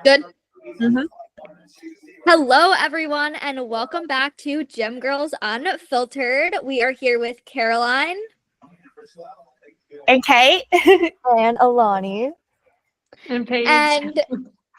Good. Mm-hmm. Hello, everyone, and welcome back to Gym Girls Unfiltered. We are here with Caroline And Kate. And Alani. And Paige. and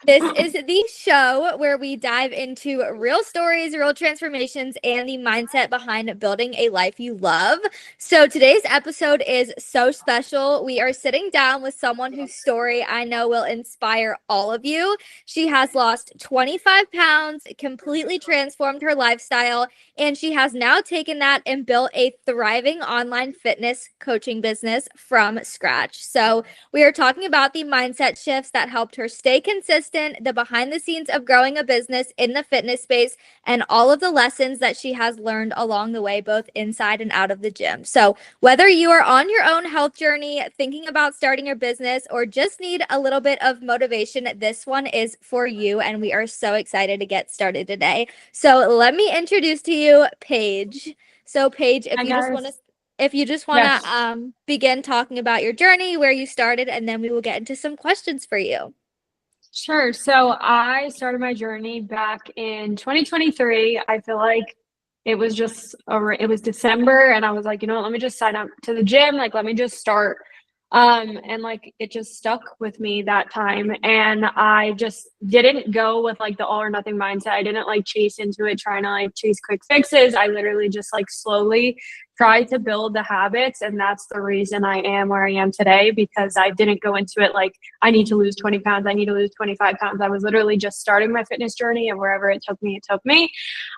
this is the show where we dive into real stories, real transformations, and the mindset behind building a life you love. So today's episode is so special. We are sitting down with someone whose story I know will inspire all of you. She has lost 25 pounds, completely transformed her lifestyle, and she has now taken that and built a thriving online fitness coaching business from scratch. So we are talking about the mindset shifts that helped her stay consistent, the behind the scenes of growing a business in the fitness space, and all of the lessons that she has learned along the way, both inside and out of the gym. So whether you are on your own health journey, thinking about starting your business, or just need a little bit of motivation, this one is for you. And we are so excited to get started today. So let me introduce to you Paige. So Paige, if you just want to begin talking about your journey, where you started, and then we will get into some questions for you. Sure. So I started my journey back in 2023. I feel like it was December, and I was like, let me just sign up to the gym. Like, let me just start. And like it just stuck with me that time, and I just didn't go with like the all or nothing mindset. I didn't like chase into it trying to like chase quick fixes. I literally just like slowly tried to build the habits, and that's the reason I am where I am today, because I didn't go into it like I need to lose 20 pounds, I need to lose 25 pounds. I was literally just starting my fitness journey, and wherever it took me, it took me.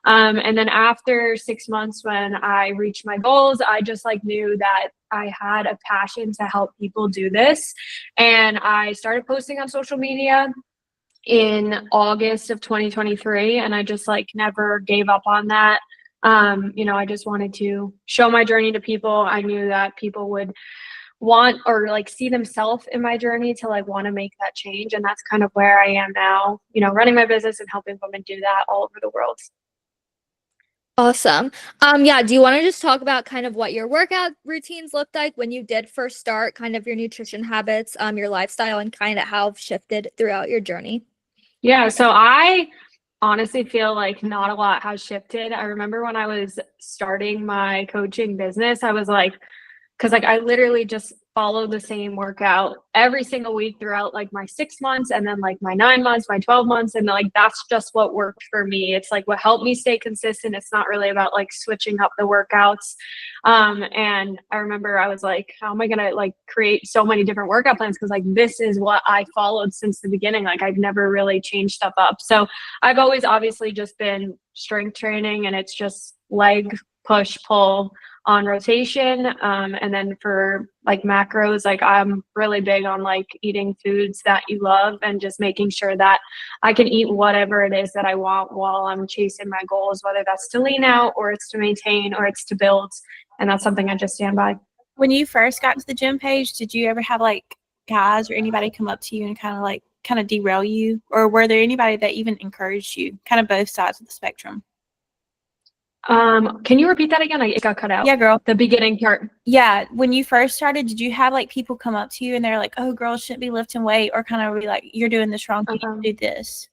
And then after 6 months, when I reached my goals, I just like knew that I had a passion to help people do this. And I started posting on social media in August of 2023. And I just like never gave up on that. I just wanted to show my journey to people. I knew that people would want or like see themselves in my journey to like want to make that change. And that's kind of where I am now, running my business and helping women do that all over the world. Awesome. Do you want to just talk about kind of what your workout routines looked like when you did first start, kind of your nutrition habits, your lifestyle, and kind of how shifted throughout your journey? Yeah, so I honestly feel like not a lot has shifted. I remember when I was starting my coaching business, I was like, because like I literally just followed the same workout every single week throughout like my 6 months, and then like my 9 months, my 12 months. And like that's just what worked for me. It's like what helped me stay consistent. It's not really about like switching up the workouts. And I remember I was like, how am I gonna like create so many different workout plans? Because like this is what I followed since the beginning. Like I've never really changed stuff up. So I've always obviously just been strength training, and it's just leg push pull on rotation. And then for like macros, like I'm really big on like eating foods that you love and just making sure that I can eat whatever it is that I want while I'm chasing my goals, whether that's to lean out or it's to maintain or it's to build. And that's something I just stand by. When you first got to the gym page, did you ever have like guys or anybody come up to you and kind of derail you? Or were there anybody that even encouraged you? Kind of both sides of the spectrum. Can you repeat that again? It got cut out. Yeah, girl. The beginning part. Yeah. When you first started, did you have like people come up to you and they're like, oh, girls shouldn't be lifting weight, or kind of be like, you're doing this wrong, you need to do this?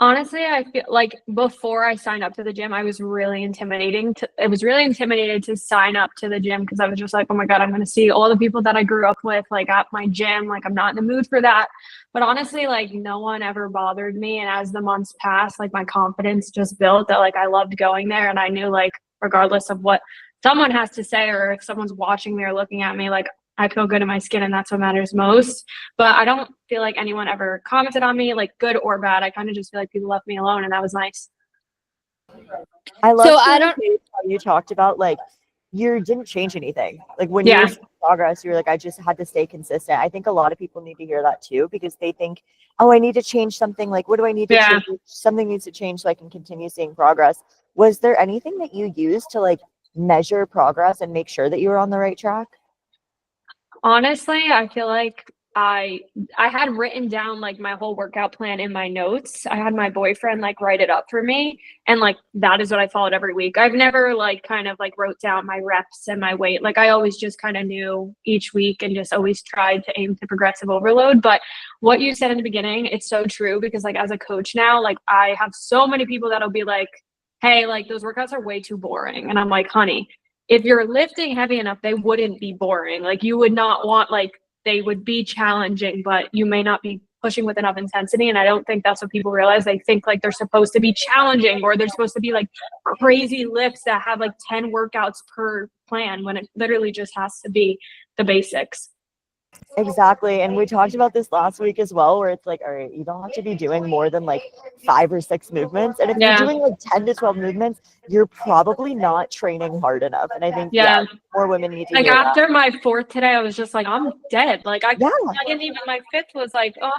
Honestly, I feel like before I signed up to the gym, it was really intimidated to sign up to the gym, because I was just like, oh my God, I'm going to see all the people that I grew up with, like at my gym. Like I'm not in the mood for that. But honestly, like no one ever bothered me. And as the months passed, like my confidence just built that like I loved going there. And I knew like regardless of what someone has to say, or if someone's watching me or looking at me, like I feel good in my skin, and that's what matters most. But I don't feel like anyone ever commented on me, like good or bad. I kind of just feel like people left me alone, and that was nice. I love how you talked about like you didn't change anything. Like when you were seeing progress, you were like, I just had to stay consistent. I think a lot of people need to hear that too, because they think, oh, I need to change something. Like, what do I need to change? Something needs to change so I can continue seeing progress. Was there anything that you used to like measure progress and make sure that you were on the right track? Honestly, I feel like I had written down like my whole workout plan in my notes. I had my boyfriend like write it up for me, and like that is what I followed every week. I've never like kind of like wrote down my reps and my weight. Like I always just kind of knew each week and just always tried to aim to progressive overload. But what you said in the beginning, it's so true, because like as a coach now, like I have so many people that'll be like, hey, like those workouts are way too boring. And I'm like, honey, if you're lifting heavy enough, they wouldn't be boring. Like you would not want, like, they would be challenging, but you may not be pushing with enough intensity. And I don't think that's what people realize. They think like they're supposed to be challenging, or they're supposed to be like crazy lifts that have like 10 workouts per plan, when it literally just has to be the basics. Exactly. And we talked about this last week as well, where it's like, all right, you don't have to be doing more than like 5 or 6 movements. And if you're doing like 10 to 12 movements, you're probably not training hard enough. And I think more women need to like hear after that. my 4th today, I was just like, I'm dead. Like I didn't even, my 5th was like, oh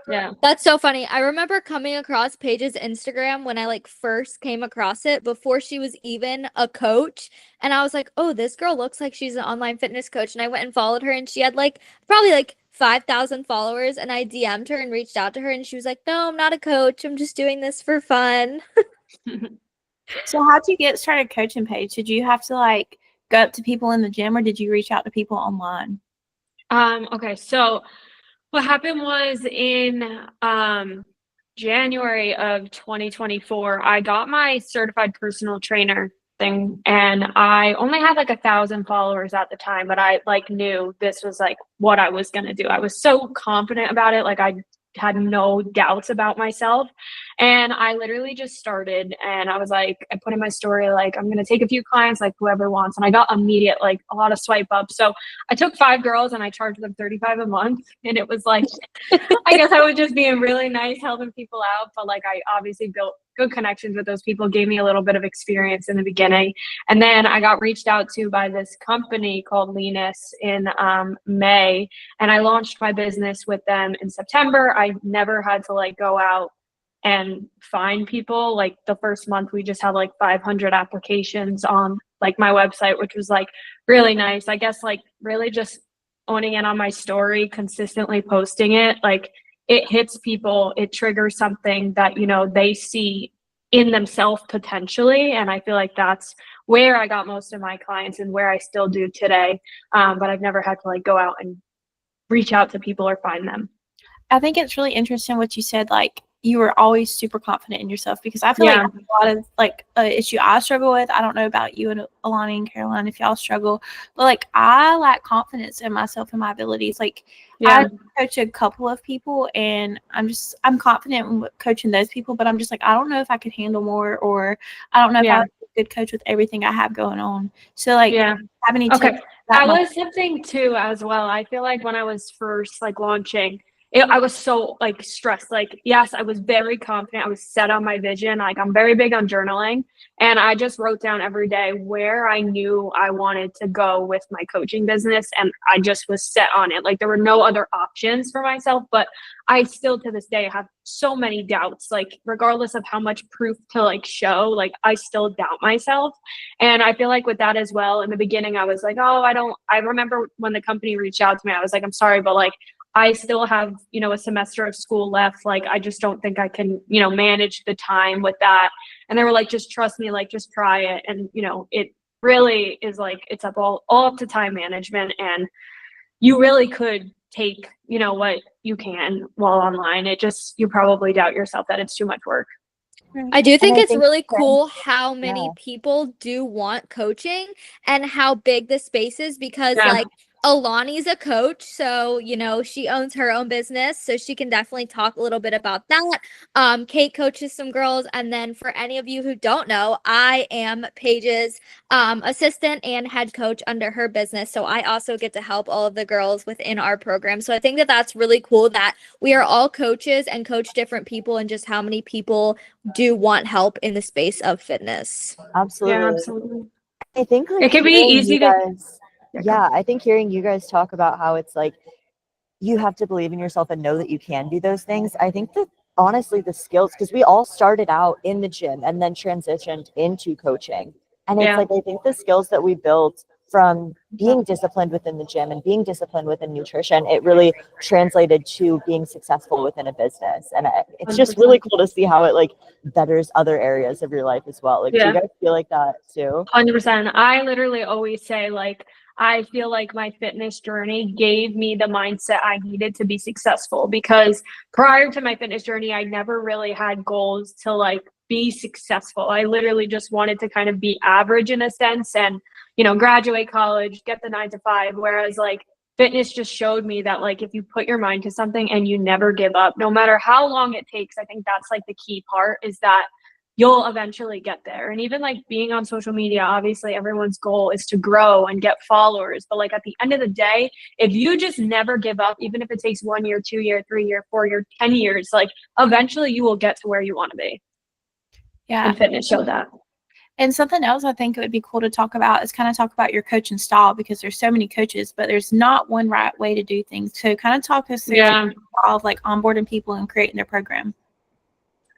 yeah. That's so funny. I remember coming across Paige's Instagram when I like first came across it before she was even a coach. And I was like, oh, this girl looks like she's an online fitness coach. And I went and followed her, and she had like probably like 5,000 followers. And I DM'd her and reached out to her, and she was like, no, I'm not a coach. I'm just doing this for fun. So how'd you get started coaching, Paige? Did you have to like go up to people in the gym, or did you reach out to people online? Okay, so what happened was in January of 2024, I got my certified personal trainer thing, and I only had like 1,000 followers at the time, but I like knew this was like what I was going to do. I was so confident about it. Like I had no doubts about myself. And I literally just started, and I was like, I put in my story, like, I'm going to take a few clients, like whoever wants. And I got immediate, like a lot of swipe up. So I took 5 girls and I charged them $35 a month. And it was like, I guess I was just being really nice, helping people out. But like, I obviously built good connections with those people, gave me a little bit of experience in the beginning. And then I got reached out to by this company called Leanus in May, and I launched my business with them in September. I never had to like go out and find people. Like the first month we just had like 500 applications on like my website, which was like really nice. I guess like really just owning it on my story, consistently posting it, like it hits people, it triggers something that, you know, they see in themselves potentially. And I feel like that's where I got most of my clients and where I still do today. But I've never had to like go out and reach out to people or find them. I think it's really interesting what you said, like you were always super confident in yourself, because I feel like a lot of like issue I struggle with. I don't know about you and Alani and Caroline if y'all struggle, but like I lack confidence in myself and my abilities. Like I coach a couple of people, and I'm confident in coaching those people, but I'm just like, I don't know if I could handle more, or I don't know if I'm a good coach with everything I have going on. So like have any tips? That was something too as well. I feel like when I was first like launching, I was so like stressed. Like, yes, I was very confident. I was set on my vision. Like I'm very big on journaling, and I just wrote down every day where I knew I wanted to go with my coaching business. And I just was set on it. Like there were no other options for myself, but I still to this day have so many doubts, like regardless of how much proof to like show, like I still doubt myself. And I feel like with that as well, in the beginning, I was like, oh, I remember when the company reached out to me, I was like, I'm sorry, but like, I still have, you know, a semester of school left. Like, I just don't think I can, you know, manage the time with that. And they were like, just trust me, like, just try it. And, you know, it really is like, it's all up to time management. And you really could take, you know, what you can while online. It just, you probably doubt yourself that it's too much work. I do think it's really cool how many people do want coaching and how big the space is, because like Alani's a coach, so you know she owns her own business, so she can definitely talk a little bit about that. Kate coaches some girls, and then for any of you who don't know, I am Paige's assistant and head coach under her business, so I also get to help all of the girls within our program. So I think that that's really cool that we are all coaches and coach different people, and just how many people do want help in the space of fitness. Absolutely. Yeah, absolutely. I think like it can be easy to I think hearing you guys talk about how it's like you have to believe in yourself and know that you can do those things. I think that honestly the skills, because we all started out in the gym and then transitioned into coaching. And it's like, I think the skills that we built from being disciplined within the gym and being disciplined within nutrition, it really translated to being successful within a business. And it's just really cool to see how it like betters other areas of your life as well. Like, do you guys feel like that too? 100%. I literally always say, like, I feel like my fitness journey gave me the mindset I needed to be successful, because prior to my fitness journey, I never really had goals to like be successful. I literally just wanted to kind of be average in a sense and, you know, graduate college, get the 9 to 5. Whereas like fitness just showed me that like if you put your mind to something and you never give up, no matter how long it takes, I think that's like the key part, is that you'll eventually get there. And even like being on social media, obviously everyone's goal is to grow and get followers. But like at the end of the day, if you just never give up, even if it takes 1 year, 2 year, 3 year, 4 year, 10 years, like eventually you will get to where you want to be. Yeah. And fitness showed that. And something else I think it would be cool to talk about is kind of talk about your coaching style, because there's so many coaches, but there's not one right way to do things. So kind of talk us through like onboarding people and creating their program.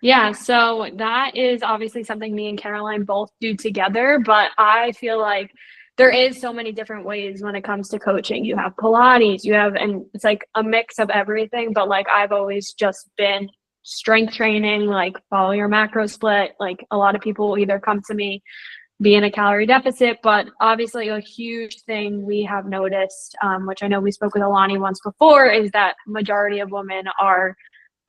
Yeah, so that is obviously something me and Caroline both do together, but I feel like there is so many different ways when it comes to coaching. You have Pilates, and it's like a mix of everything, but like I've always just been strength training, like follow your macro split. Like a lot of people will either come to me, be in a calorie deficit, but obviously a huge thing we have noticed, which I know we spoke with Alani once before, is that majority of women are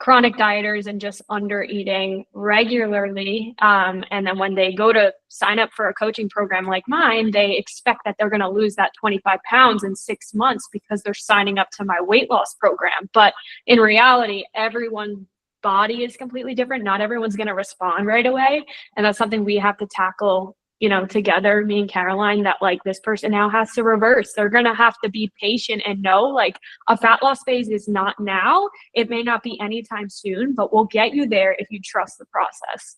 chronic dieters and just under eating regularly. And then when they go to sign up for a coaching program like mine, they expect that they're going to lose that 25 pounds in 6 months because they're signing up to my weight loss program. But in reality, everyone's body is completely different. Not everyone's going to respond right away. And that's something we have to tackle, you know, together, me and Caroline, that like this person now has to reverse. They're going to have to be patient and know like a fat loss phase is not now. It may not be anytime soon, but we'll get you there if you trust the process.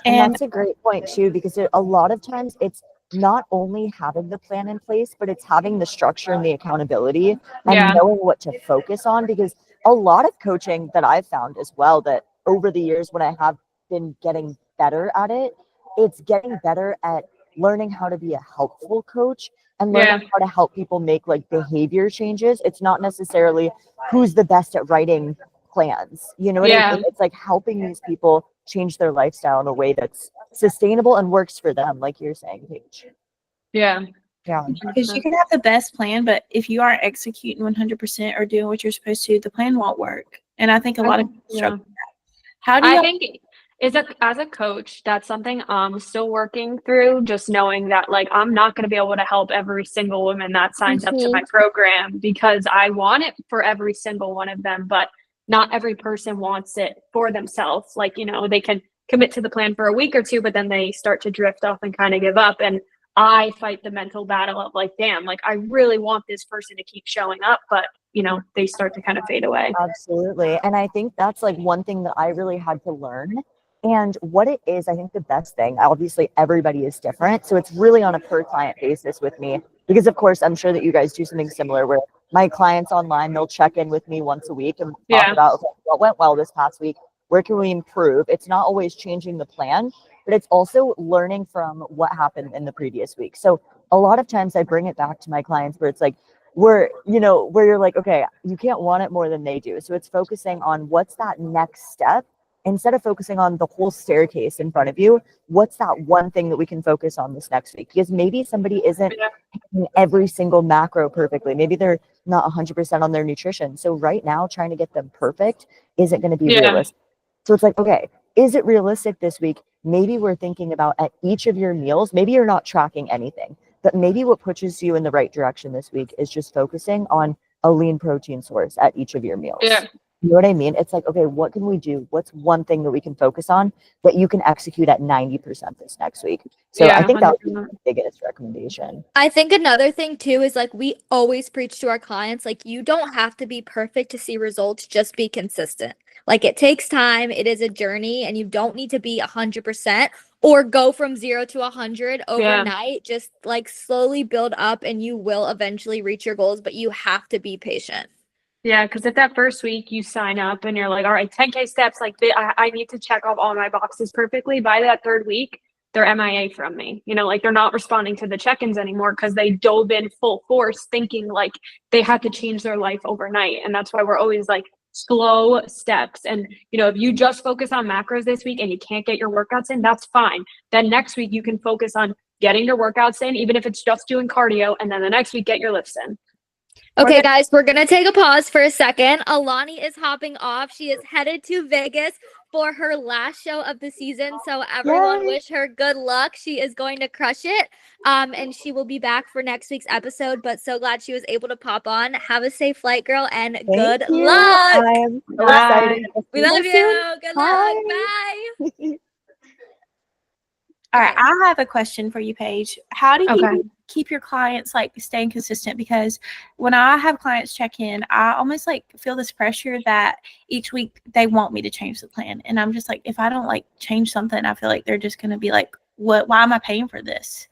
And that's a great point too, because a lot of times it's not only having the plan in place, but it's having the structure and the accountability and knowing what to focus on. Because a lot of coaching that I've found as well, that over the years when I have been getting better at it, it's getting better at learning how to be a helpful coach and learning how to help people make like behavior changes. It's not necessarily who's the best at writing plans. You know what I mean? It's like helping these people change their lifestyle in a way that's sustainable and works for them, like you're saying, Paige. Yeah. Because you can have the best plan, but if you aren't executing 100% or doing what you're supposed to, the plan won't work. And I think a lot of people struggle with that. How do you? I think as a coach, that's something I'm still working through, just knowing that like I'm not going to be able to help every single woman that signs up to my program, because I want it for every single one of them, but not every person wants it for themselves. Like, you know, they can commit to the plan for a week or two, but then they start to drift off and kind of give up. And I fight the mental battle of like, damn, like I really want this person to keep showing up, but you know, they start to kind of fade away. Absolutely. And I think that's like one thing that I really had to learn. And what it is, I think the best thing, obviously everybody is different. So it's really on a per client basis with me, because of course, I'm sure that you guys do something similar where my clients online, they'll check in with me once a week and talk about, okay, what went well this past week? Where can we improve? It's not always changing the plan, but it's also learning from what happened in the previous week. So a lot of times I bring it back to my clients where it's like, where you're like, okay, you can't want it more than they do. So it's focusing on what's that next step. Instead of focusing on the whole staircase in front of you, what's that one thing that we can focus on this next week? Because maybe somebody isn't hitting every single macro perfectly. Maybe they're not 100% on their nutrition. So right now, trying to get them perfect isn't going to be realistic. So it's like, okay, is it realistic this week? Maybe we're thinking about at each of your meals, maybe you're not tracking anything, but maybe what pushes you in the right direction this week is just focusing on a lean protein source at each of your meals. You know what I mean? It's like, okay, what can we do? What's one thing that we can focus on that you can execute at 90% this next week? So I think that would be the biggest recommendation. I think another thing too is like we always preach to our clients, like you don't have to be perfect to see results, just be consistent. Like it takes time, it is a journey, and you don't need to be 100% or go from 0 to 100 overnight. Just like slowly build up and you will eventually reach your goals, but you have to be patient. Yeah, because if that first week you sign up and you're like, all right, 10K steps, like I need to check off all my boxes perfectly. By that third week, they're MIA from me. You know, like they're not responding to the check-ins anymore because they dove in full force thinking like they had to change their life overnight. And that's why we're always like slow steps. And, you know, if you just focus on macros this week and you can't get your workouts in, that's fine. Then next week you can focus on getting your workouts in, even if it's just doing cardio. And then the next week, get your lifts in. Okay, guys, we're going to take a pause for a second. Alani is hopping off. She is headed to Vegas for her last show of the season. So everyone wish her good luck. She is going to crush it. And she will be back for next week's episode. But so glad she was able to pop on. Have a safe flight, girl, and good luck. I am so excited. We love you. Good luck. Bye. All right, I have a question for you, Paige. How do you keep your clients like staying consistent? Because when I have clients check in, I almost like feel this pressure that each week they want me to change the plan. And I'm just like, if I don't like change something, I feel like they're just going to be like, why am I paying for this?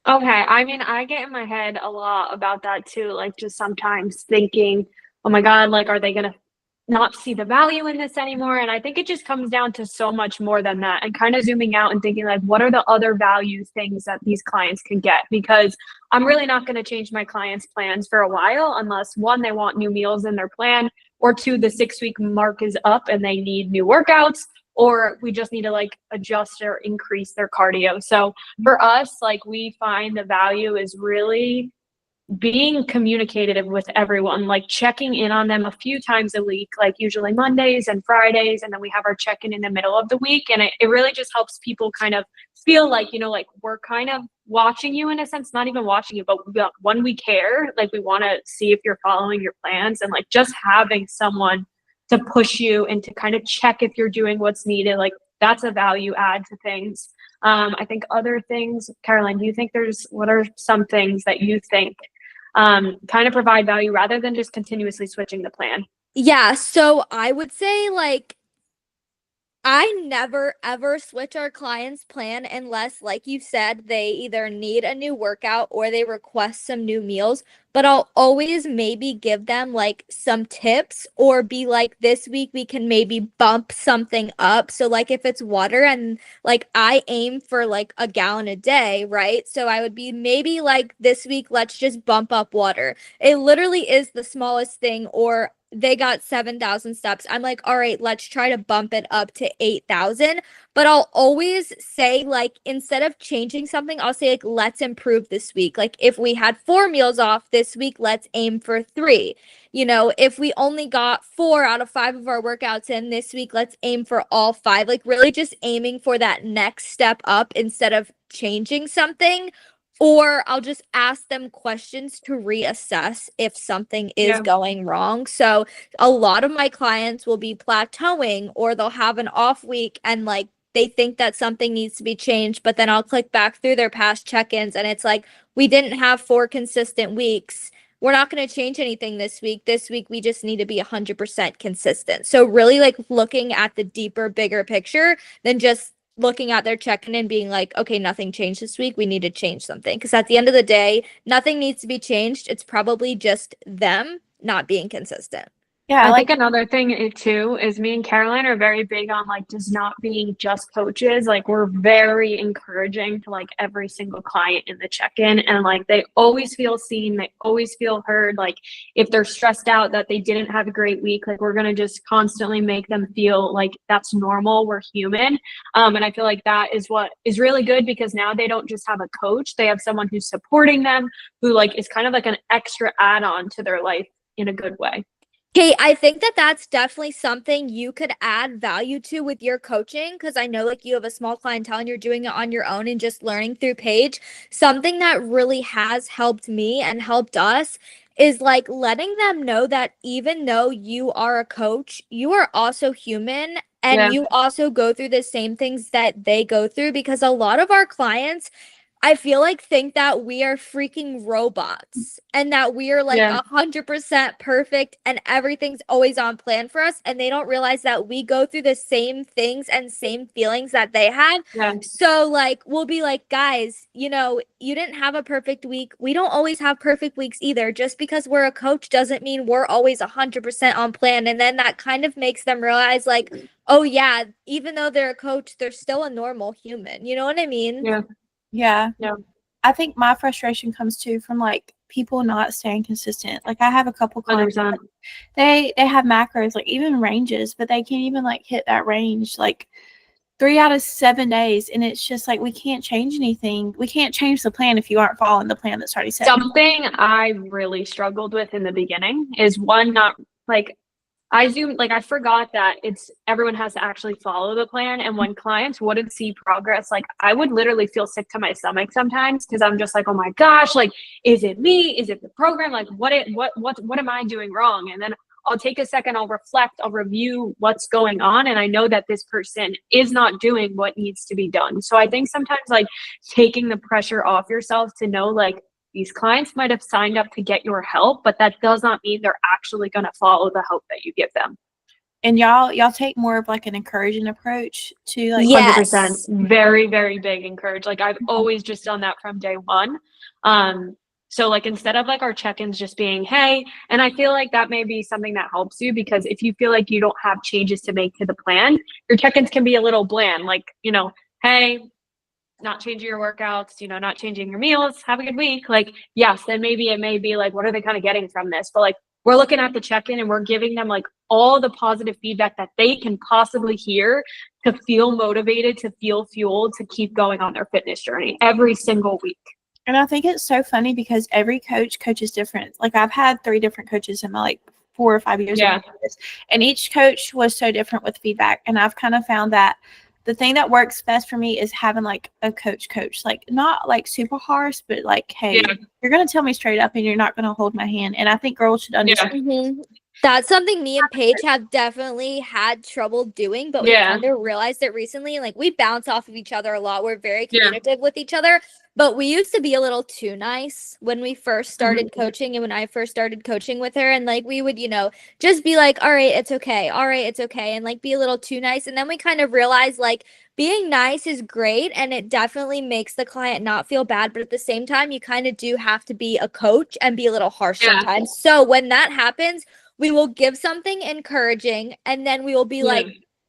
Okay. I mean, I get in my head a lot about that too. Like just sometimes thinking, oh my God, like, are they going to not see the value in this anymore? And I think it just comes down to so much more than that, and kind of zooming out and thinking like, what are the other value things that these clients can get? Because I'm really not going to change my clients' plans for a while unless one, they want new meals in their plan, or two, the 6-week mark is up and they need new workouts, or we just need to like adjust or increase their cardio. So for us, like we find the value is really being communicative with everyone, like checking in on them a few times a week, like usually Mondays and Fridays. And then we have our check-in in the middle of the week. And it really just helps people kind of feel like, you know, like we're kind of watching you in a sense, not even watching you, but when we care, like we want to see if you're following your plans, and like just having someone to push you and to kind of check if you're doing what's needed. Like that's a value add to things. I think other things, Caroline, do you think what are some things that you think kind of provide value rather than just continuously switching the plan? Yeah, so I would say like I never ever switch our clients' plan unless, like you said, they either need a new workout or they request some new meals. But I'll always maybe give them like some tips, or be like, this week we can maybe bump something up. So like if it's water, and like I aim for like a gallon a day, right? So I would be maybe like, this week, let's just bump up water. It literally is the smallest thing. Or they got 7,000 steps. I'm like, all right, let's try to bump it up to 8,000. But I'll always say, like, instead of changing something, I'll say, like, let's improve this week. Like, if we had 4 meals off this week, let's aim for 3. You know, if we only got 4 out of 5 of our workouts in this week, let's aim for all 5. Like, really just aiming for that next step up instead of changing something. Or I'll just ask them questions to reassess if something is going wrong. So a lot of my clients will be plateauing, or they'll have an off week and like they think that something needs to be changed. But then I'll click back through their past check-ins and it's like, we didn't have 4 consistent weeks. We're not going to change anything this week. This week, we just need to be 100% consistent. So really like looking at the deeper, bigger picture than just looking at their check-in and being like, okay, nothing changed this week, we need to change something. Because at the end of the day, nothing needs to be changed. It's probably just them not being consistent. Yeah, I think another thing too is me and Caroline are very big on like just not being just coaches. Like we're very encouraging to like every single client in the check-in, and like they always feel seen, they always feel heard. Like if they're stressed out that they didn't have a great week, like we're gonna just constantly make them feel like that's normal, we're human. And I feel like that is what is really good, because now they don't just have a coach, they have someone who's supporting them, who like is kind of like an extra add-on to their life in a good way. Okay, I think that that's definitely something you could add value to with your coaching, because I know like you have a small clientele and you're doing it on your own and just learning through Paige. Something that really has helped me and helped us is like letting them know that even though you are a coach, you are also human, and you also go through the same things that they go through, because a lot of our clients I feel like think that we are freaking robots and that we are like 100% perfect and everything's always on plan for us. And they don't realize that we go through the same things and same feelings that they have. Yeah. So like, we'll be like, guys, you know, you didn't have a perfect week. We don't always have perfect weeks either. Just because we're a coach doesn't mean we're always 100% on plan. And then that kind of makes them realize like, oh yeah, even though they're a coach, they're still a normal human. You know what I mean? Yeah. I think my frustration comes too from like people not staying consistent. Like I have a couple clients, they have macros, like even ranges, but they can't even like hit that range like 3 out of 7 days. And it's just like, we can't change anything. We can't change the plan if you aren't following the plan that's already set. Something I really struggled with in the beginning is one, not like I forgot that everyone has to actually follow the plan. And when clients wouldn't see progress, like I would literally feel sick to my stomach sometimes because I'm just like, oh my gosh, like, is it me? Is it the program? Like what am I doing wrong? And then I'll take a second, I'll reflect, I'll review what's going on. And I know that this person is not doing what needs to be done. So I think sometimes like taking the pressure off yourself to know like, these clients might have signed up to get your help, but that does not mean they're actually going to follow the help that you give them. And y'all take more of like an encouraging approach to like 100%. Very, very big encourage. Like I've always just done that from day one. So like instead of like our check-ins just being, hey, and I feel like that may be something that helps you because if you feel like you don't have changes to make to the plan, your check-ins can be a little bland. Like, you know, hey, not changing your workouts, you know, not changing your meals, have a good week. Like, yes, then maybe it may be like, what are they kind of getting from this? But like, we're looking at the check-in and we're giving them like all the positive feedback that they can possibly hear to feel motivated, to feel fueled, to keep going on their fitness journey every single week. And I think it's so funny because every coach is different. Like I've had 3 different coaches in my like 4 or 5 years. Yeah. And each coach was so different with feedback. And I've kind of found that the thing that works best for me is having like a coach, like not like super harsh, but like, hey, you're going to tell me straight up and you're not going to hold my hand. And I think girls should understand. Mm-hmm. That's something me and Paige have definitely had trouble doing, but we kind of realized it recently. Like we bounce off of each other a lot. We're very communicative with each other, but we used to be a little too nice when we first started coaching and when I first started coaching with her. And like, we would, you know, just be like, all right, it's okay. All right, it's okay. And like be a little too nice. And then we kind of realized like being nice is great. And it definitely makes the client not feel bad. But at the same time, you kind of do have to be a coach and be a little harsh sometimes. So when that happens, we will give something encouraging and then we will be like,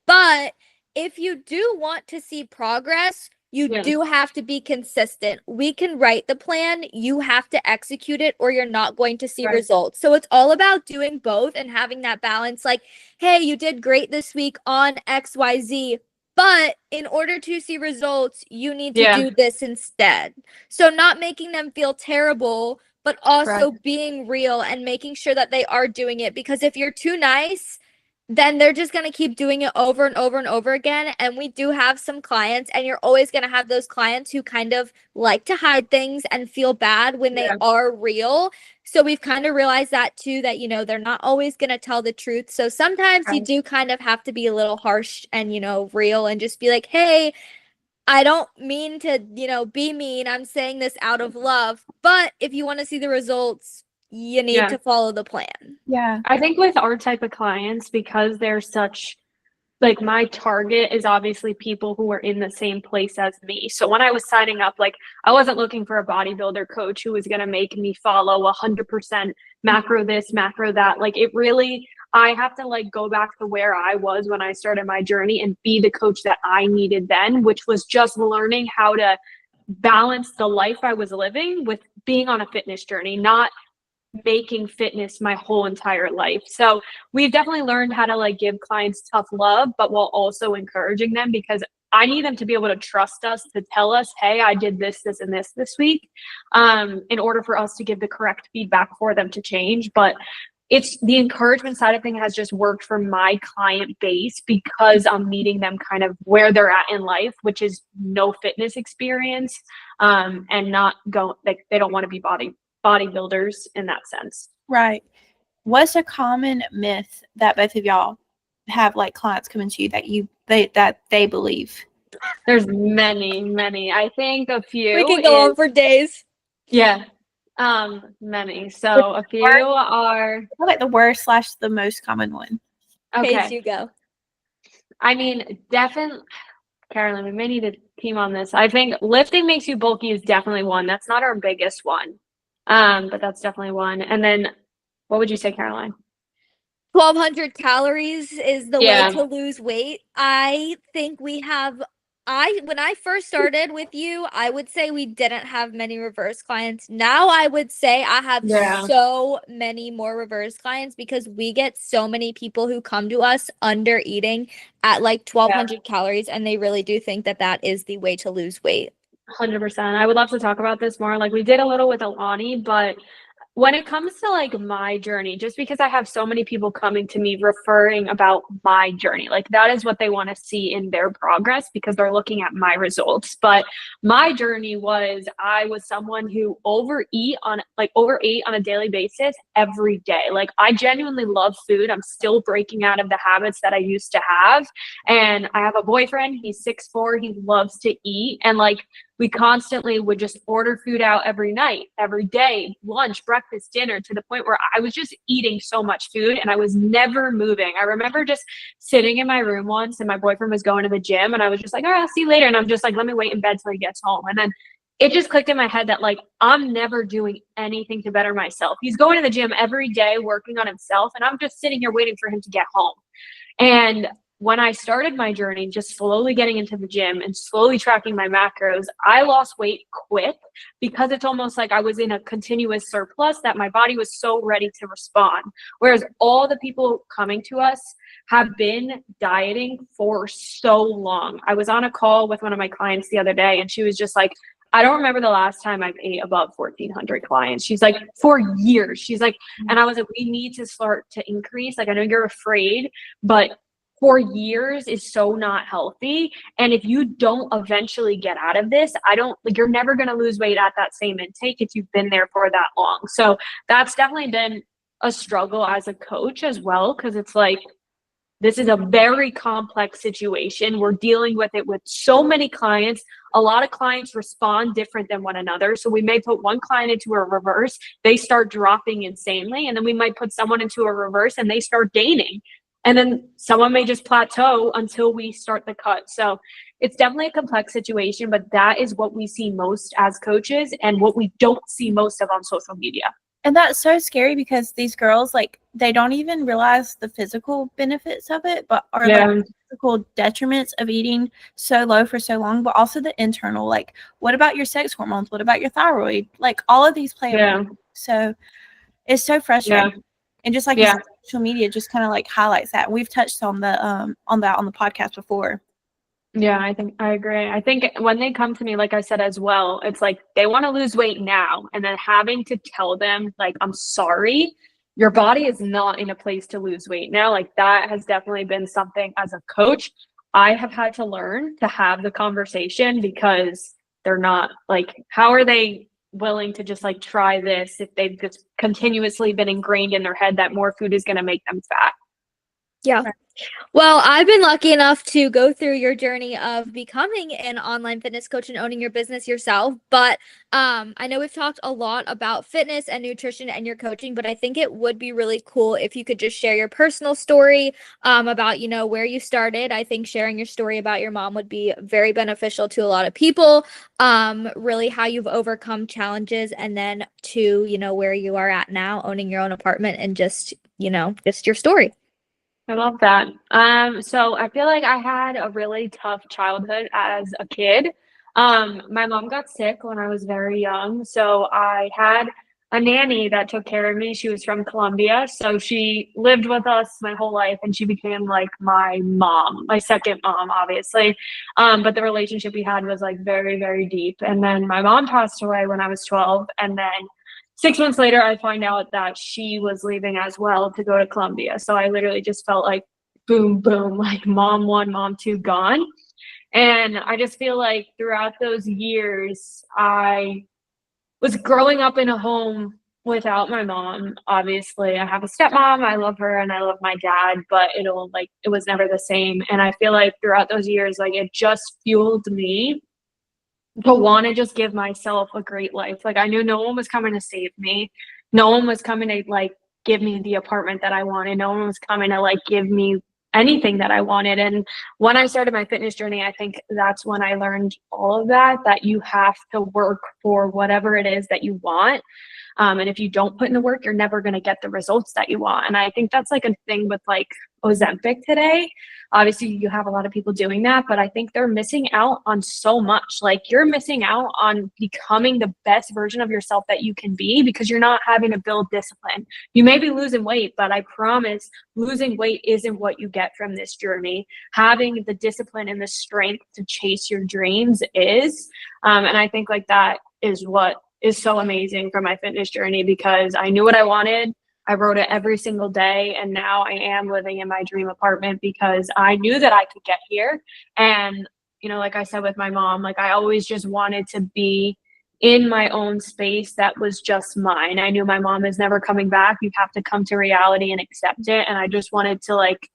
but if you do want to see progress, you do have to be consistent. We can write the plan. You have to execute it or you're not going to see results. So it's all about doing both and having that balance. Like, hey, you did great this week on XYZ, but in order to see results, you need to do this instead. So not making them feel terrible, but also being real and making sure that they are doing it. Because if you're too nice, then they're just going to keep doing it over and over and over again. And we do have some clients, and you're always going to have those clients who kind of like to hide things and feel bad when they are real. So we've kind of realized that too, that, you know, they're not always going to tell the truth. So sometimes you do kind of have to be a little harsh and, you know, real and just be like, hey, I don't mean to, you know, be mean. I'm saying this out of love. But if you want to see the results, you need to follow the plan. Yeah. I think with our type of clients, because they're such, like my target is obviously people who are in the same place as me. So when I was signing up, like I wasn't looking for a bodybuilder coach who was going to make me follow 100% macro this, macro that. Like it really, I have to like go back to where I was when I started my journey and be the coach that I needed then, which was just learning how to balance the life I was living with being on a fitness journey, not making fitness my whole entire life. So we've definitely learned how to like give clients tough love, but while also encouraging them, because I need them to be able to trust us to tell us, hey, I did this, this, and this week, in order for us to give the correct feedback for them to change. But it's the encouragement side of thing has just worked for my client base because I'm meeting them kind of where they're at in life, which is no fitness experience, and not go like they don't want to be bodybuilders in that sense. Right. What's a common myth that both of y'all have like clients coming to you that they believe? There's many. I think a few. We can go on for days. Yeah. Many. So a few are like the worst / the most common one. okay. Paige, you go. I mean, definitely, Carolyn, we may need a team on this. I think lifting makes you bulky is definitely one. That's not our biggest one. But that's definitely one. And then what would you say, Caroline? 1,200 calories is the Yeah. way to lose weight. I think we have when I first started with you, I would say we didn't have many reverse clients. Now I would say I have so many more reverse clients because we get so many people who come to us under eating at like 1,200 calories, and they really do think that that is the way to lose weight. 100%. I would love to talk about this more. Like we did a little with Alani, but when it comes to like my journey, just because I have so many people coming to me referring about my journey, like that is what they want to see in their progress because they're looking at my results. But my journey was I was someone who overate on a daily basis every day. Like I genuinely love food. I'm still breaking out of the habits that I used to have. And I have a boyfriend, he's 6'4", he loves to eat. And like we constantly would just order food out every night, every day, lunch, breakfast, dinner, to the point where I was just eating so much food and I was never moving. I remember just sitting in my room once and my boyfriend was going to the gym and I was just like, all right, I'll see you later. And I'm just like, let me wait in bed till he gets home. And then it just clicked in my head that like, I'm never doing anything to better myself. He's going to the gym every day, working on himself. And I'm just sitting here waiting for him to get home. And when I started my journey, just slowly getting into the gym and slowly tracking my macros, I lost weight quick because it's almost like I was in a continuous surplus that my body was so ready to respond. Whereas all the people coming to us have been dieting for so long. I was on a call with one of my clients the other day and she was just like, I don't remember the last time I've ate above 1,400 clients. She's like, for years. She's like, and I was like, we need to start to increase. Like, I know you're afraid, but 4 years is so not healthy. And if you don't eventually get out of this, you're never going to lose weight at that same intake if you've been there for that long. So that's definitely been a struggle as a coach as well. Cause it's like, this is a very complex situation. We're dealing with it with so many clients. A lot of clients respond different than one another. So we may put one client into a reverse, they start dropping insanely. And then we might put someone into a reverse and they start gaining. And then someone may just plateau until we start the cut. So it's definitely a complex situation, but that is what we see most as coaches and what we don't see most of on social media. And that's so scary because these girls, like, they don't even realize the physical benefits of it, but are like physical detriments of eating so low for so long, but also the internal, like, what about your sex hormones? What about your thyroid? Like, all of these play a role. So it's so frustrating. And just like you said, social media just kind of like highlights that. We've touched on that on the podcast before. Yeah, I agree. I think when they come to me, like I said as well, it's like they want to lose weight now. And then having to tell them, like, I'm sorry, your body is not in a place to lose weight now. Like that has definitely been something as a coach I have had to learn to have the conversation because they're not like, how are they willing to just like try this if they've just continuously been ingrained in their head that more food is going to make them fat? Yeah. Well, I've been lucky enough to go through your journey of becoming an online fitness coach and owning your business yourself. But I know we've talked a lot about fitness and nutrition and your coaching, but I think it would be really cool if you could just share your personal story about, you know, where you started. I think sharing your story about your mom would be very beneficial to a lot of people, really how you've overcome challenges, and then to, you know, where you are at now, owning your own apartment, and just, you know, just your story. I love that. So I feel like I had a really tough childhood as a kid. My mom got sick when I was very young, so I had a nanny that took care of me. She was from Colombia, so she lived with us my whole life, and she became like my mom, my second mom, obviously. But the relationship we had was like very, very deep. And then my mom passed away when I was 12, and then 6 months later, I find out that she was leaving as well to go to Colombia. So I literally just felt like boom, boom, like mom one, mom two, gone. And I just feel like throughout those years, I was growing up in a home without my mom, obviously I have a stepmom, I love her and I love my dad, but it was never the same. And I feel like throughout those years, like it just fueled me to want to just give myself a great life. Like I knew no one was coming to save me. No one was coming to like give me the apartment that I wanted. No one was coming to like give me anything that I wanted. And when I started my fitness journey, I think that's when I learned all of that, that you have to work for whatever it is that you want. And if you don't put in the work, you're never going to get the results that you want. And I think that's like a thing with like Ozempic today. Obviously, you have a lot of people doing that, but I think they're missing out on so much. Like you're missing out on becoming the best version of yourself that you can be because you're not having to build discipline. You may be losing weight, but I promise losing weight isn't what you get from this journey. Having the discipline and the strength to chase your dreams is. And I think like that is what is so amazing for my fitness journey because I knew what I wanted. I wrote it every single day. And now I am living in my dream apartment because I knew that I could get here. And, you know, like I said with my mom, like I always just wanted to be in my own space that was just mine. I knew my mom is never coming back. You have to come to reality and accept it. And I just wanted to like,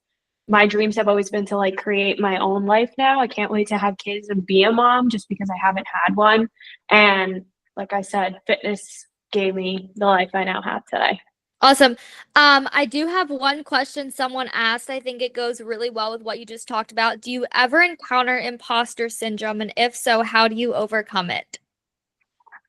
my dreams have always been to like create my own life now. I can't wait to have kids and be a mom just because I haven't had one. And like I said, fitness gave me the life I now have today. Awesome. I do have one question someone asked. I think it goes really well with what you just talked about. Do you ever encounter imposter syndrome? And if so, how do you overcome it?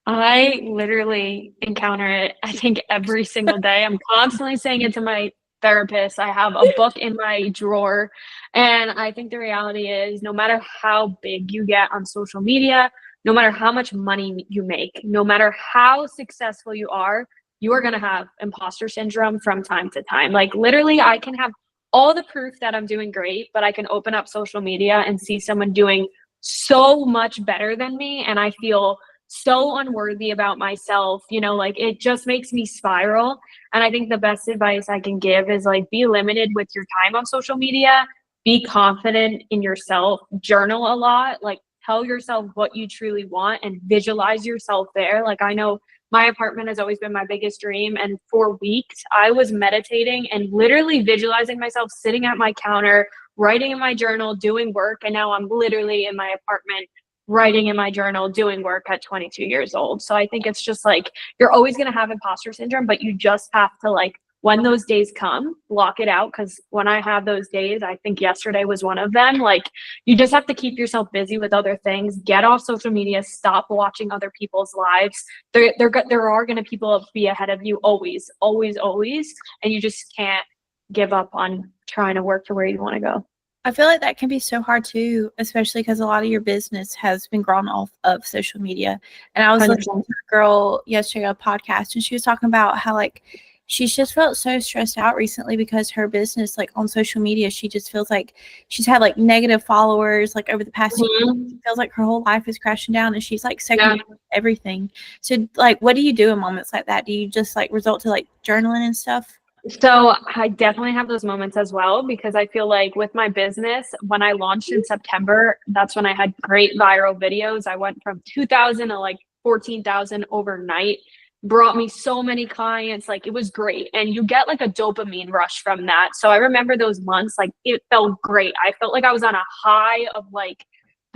I literally encounter it, I think, every single day. I'm constantly saying it to my therapist. I have a book in my drawer. And I think the reality is no matter how big you get on social media, no matter how much money you make, no matter how successful you are going to have imposter syndrome from time to time. Like literally, I can have all the proof that I'm doing great, but I can open up social media and see someone doing so much better than me. And I feel so unworthy about myself, you know, like it just makes me spiral. And I think the best advice I can give is like be limited with your time on social media, be confident in yourself, journal a lot, like tell yourself what you truly want and visualize yourself there. Like I know my apartment has always been my biggest dream. And for weeks, I was meditating and literally visualizing myself sitting at my counter, writing in my journal, doing work. And now I'm literally in my apartment, writing in my journal, doing work at 22 years old. So I think it's just like, you're always going to have imposter syndrome, but you just have to like, when those days come, block it out. Because when I have those days, I think yesterday was one of them. Like you just have to keep yourself busy with other things. Get off social media. Stop watching other people's lives. There are going to people be ahead of you always, always, always. And you just can't give up on trying to work to where you want to go. I feel like that can be so hard too, especially because a lot of your business has been grown off of social media. And I was 100%. listening to a girl yesterday on a podcast, and she was talking about how like she's just felt so stressed out recently because her business, like on social media, she just feels like she's had like negative followers like over the past few years. It feels like her whole life is crashing down, and she's like second everything. So like, what do you do in moments like that? Do you just like resort to like journaling and stuff? So I definitely have those moments as well, because I feel like with my business, when I launched in September, that's when I had great viral videos. I went from 2,000 to like 14,000 overnight, brought me so many clients. Like it was great. And you get like a dopamine rush from that. So I remember those months, like it felt great. I felt like I was on a high of like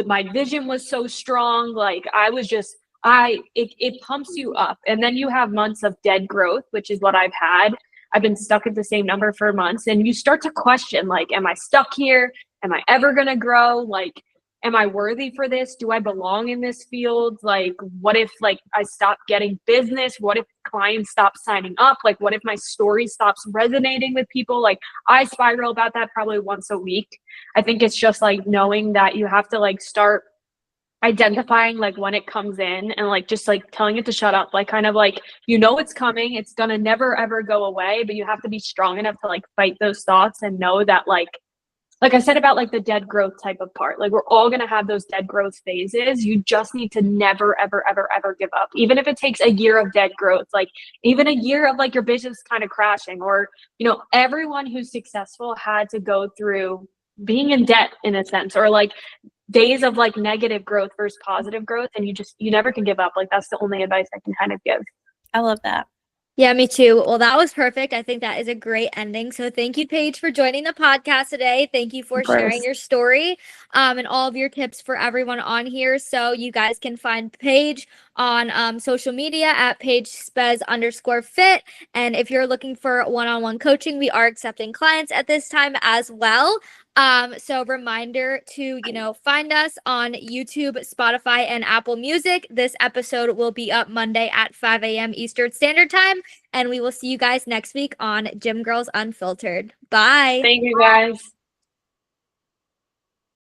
my vision was so strong. Like I was just, it pumps you up. And then you have months of dead growth, which is what I've had. I've been stuck at the same number for months, and you start to question, like, am I stuck here? Am I ever going to grow? Like, am I worthy for this? Do I belong in this field? Like, what if like I stop getting business? What if clients stop signing up? Like, what if my story stops resonating with people? Like I spiral about that probably once a week. I think it's just like knowing that you have to like start identifying like when it comes in and like just like telling it to shut up, like kind of like, you know, it's coming, it's gonna never ever go away, but you have to be strong enough to like fight those thoughts and know that like I said about like the dead growth type of part, like we're all gonna have those dead growth phases. You just need to never ever ever ever give up, even if it takes a year of dead growth, like even a year of like your business kind of crashing, or you know, everyone who's successful had to go through being in debt in a sense, or like days of like negative growth versus positive growth, and you never can give up. Like that's the only advice I can kind of give. I love that. Yeah, me too. Well, that was perfect. I think that is a great ending. So thank you, Paige, for joining the podcast today. Thank you for sharing your story and all of your tips for everyone on here. So you guys can find Paige on social media at Paige Spez_fit. And if you're looking for one-on-one coaching, we are accepting clients at this time as well. So reminder to, find us on YouTube, Spotify, and Apple Music. This episode will be up Monday at 5 a.m. Eastern Standard Time, and we will see you guys next week on Gym Girls Unfiltered. Bye. Thank you, guys.